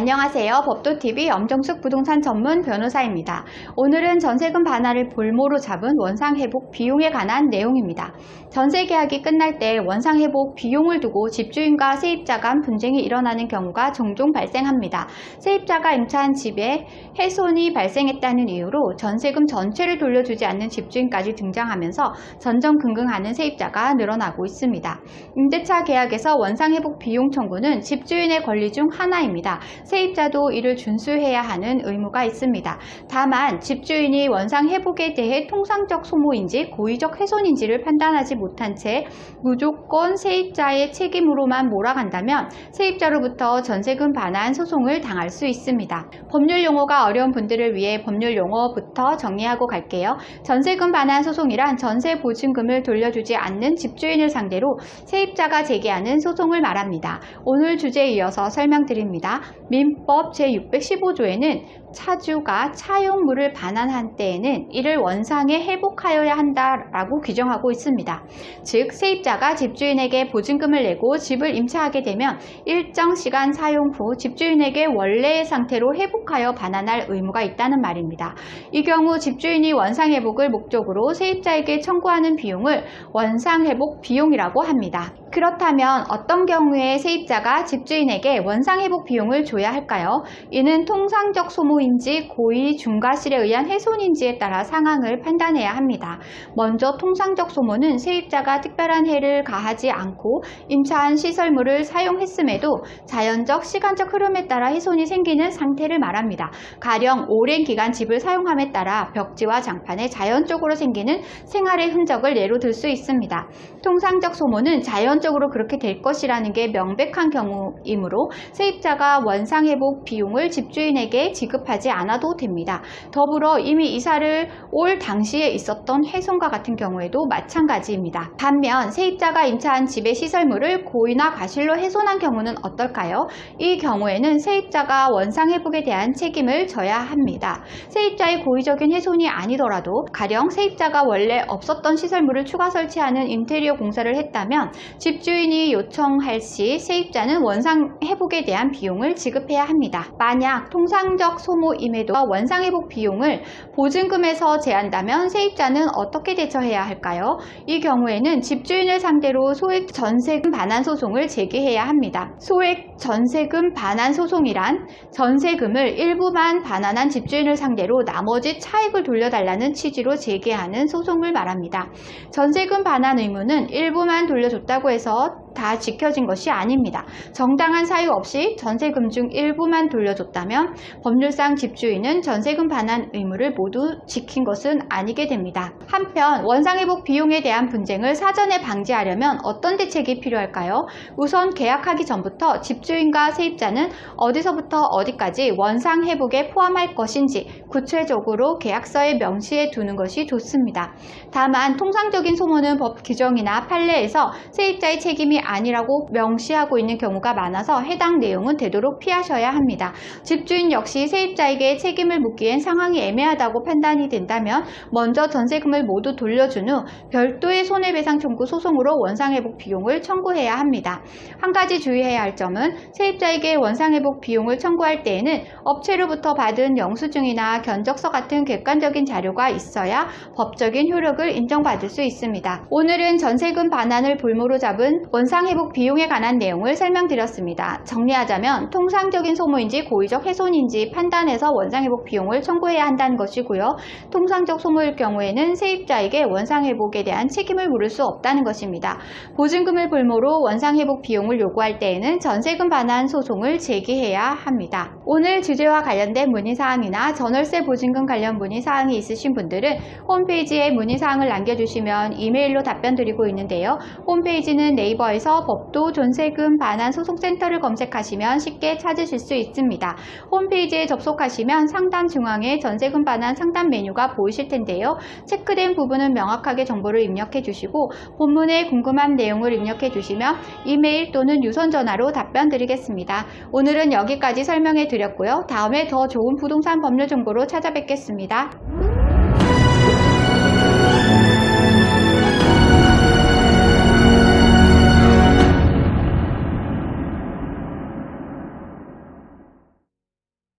안녕하세요. 법도TV 엄정숙 부동산 전문 변호사입니다. 오늘은 전세금 반환을 볼모로 잡은 원상회복 비용에 관한 내용입니다. 전세 계약이 끝날 때 원상회복 비용을 두고 집주인과 세입자 간 분쟁이 일어나는 경우가 종종 발생합니다. 세입자가 임차한 집에 훼손이 발생했다는 이유로 전세금 전체를 돌려주지 않는 집주인까지 등장하면서 전전긍긍하는 세입자가 늘어나고 있습니다. 임대차 계약에서 원상회복 비용 청구는 집주인의 권리 중 하나입니다. 세입자도 이를 준수해야 하는 의무가 있습니다. 다만 집주인이 원상회복에 대해 통상적 소모인지 고의적 훼손인지를 판단하지 못한 채 무조건 세입자의 책임으로만 몰아간다면 세입자로부터 전세금 반환 소송을 당할 수 있습니다. 법률 용어가 어려운 분들을 위해 법률 용어부터 정리하고 갈게요. 전세금 반환 소송이란 전세 보증금을 돌려주지 않는 집주인을 상대로 세입자가 제기하는 소송을 말합니다. 오늘 주제에 이어서 설명드립니다. 민법 제615조에는 차주가 차용물을 반환한 때에는 이를 원상에 회복하여야 한다라고 규정하고 있습니다. 즉 세입자가 집주인에게 보증금을 내고 집을 임차하게 되면 일정 시간 사용 후 집주인에게 원래의 상태로 회복하여 반환할 의무가 있다는 말입니다. 이 경우 집주인이 원상회복을 목적으로 세입자에게 청구하는 비용을 원상회복 비용이라고 합니다. 그렇다면 어떤 경우에 세입자가 집주인에게 원상회복 비용을 줘야 할까요? 이는 통상적 소모인지 고의 중과실에 의한 훼손인지에 따라 상황을 판단해야 합니다. 먼저 통상적 소모는 세입자가 특별한 해를 가하지 않고 임차한 시설물을 사용했음에도 자연적, 시간적 흐름에 따라 훼손이 생기는 상태를 말합니다. 가령 오랜 기간 집을 사용함에 따라 벽지와 장판에 자연적으로 생기는 생활의 흔적을 예로 들 수 있습니다. 통상적 소모는 자연적으로 그렇게 될 것이라는 게 명백한 경우이므로 세입자가 원상회복 비용을 집주인에게 지급하지 않아도 됩니다. 더불어 이미 이사를 올 당시에 있었던 훼손과 같은 경우에도 마찬가지입니다. 반면 세입자가 임차한 집의 시설물을 고의나 과실로 훼손한 경우는 어떨까요? 이 경우에는 세입자가 원상회복에 대한 책임을 져야 합니다. 세입자의 고의적인 훼손이 아니더라도 가령 세입자가 원래 없었던 시설물을 추가 설치하는 인테리어 공사를 했다면 집주인이 요청할 시 세입자는 원상회복에 대한 비용을 지급해야 합니다. 만약 통상적 소모임에도 원상회복 비용을 보증금에서 제한다면 세입자는 어떻게 대처해야 할까요? 이 경우에는 집주인을 상대로 소액 전세금 반환 소송을 제기해야 합니다. 소액 전세금 반환 소송이란 전세금을 일부만 반환한 집주인을 상대로 나머지 차익을 돌려달라는 취지로 제기하는 소송을 말합니다. 전세금 반환 의무는 일부만 돌려줬다고 해서 다 지켜진 것이 아닙니다. 정당한 사유 없이 전세금 중 일부만 돌려줬다면 법률상 집주인은 전세금 반환 의무를 모두 지킨 것은 아니게 됩니다. 한편 원상회복 비용에 대한 분쟁을 사전에 방지하려면 어떤 대책이 필요할까요? 우선 계약하기 전부터 집주인과 세입자는 어디서부터 어디까지 원상회복에 포함할 것인지 구체적으로 계약서에 명시해 두는 것이 좋습니다. 다만 통상적인 소모는 법 규정이나 판례에서 세입자의 책임이 아니라고 명시하고 있는 경우가 많아서 해당 내용은 되도록 피하셔야 합니다. 집주인 역시 세입자에게 책임을 묻기엔 상황이 애매하다고 판단이 된다면 먼저 전세금을 모두 돌려준 후 별도의 손해배상 청구 소송으로 원상회복 비용을 청구해야 합니다. 한 가지 주의해야 할 점은 세입자에게 원상회복 비용을 청구할 때에는 업체로부터 받은 영수증이나 견적서 같은 객관적인 자료가 있어야 법적인 효력을 인정받을 수 있습니다. 오늘은 전세금 반환을 볼모로 잡은 원상회복 비용에 관한 내용을 설명드렸습니다. 정리하자면 통상적인 소모인지 고의적 훼손인지 판단해서 원상회복 비용을 청구해야 한다는 것이고요. 통상적 소모일 경우에는 세입자에게 원상회복에 대한 책임을 물을 수 없다는 것입니다. 보증금을 볼모로 원상회복 비용을 요구할 때에는 전세금 반환 소송을 제기해야 합니다. 오늘 주제와 관련된 문의사항이나 전월세 보증금 관련 문의사항이 있으신 분들은 홈페이지에 문의사항을 남겨주시면 이메일로 답변 드리고 있는데요. 홈페이지는 네이버에서 법도 전세금 반환 소송센터를 검색하시면 쉽게 찾으실 수 있습니다. 홈페이지에 접속하시면 상단 중앙에 전세금 반환 상담 메뉴가 보이실 텐데요. 체크된 부분은 명확하게 정보를 입력해 주시고 본문에 궁금한 내용을 입력해 주시면 이메일 또는 유선 전화로 답변 드리겠습니다. 오늘은 여기까지 설명해 드렸고요. 다음에 더 좋은 부동산 법률 정보로 찾아뵙겠습니다.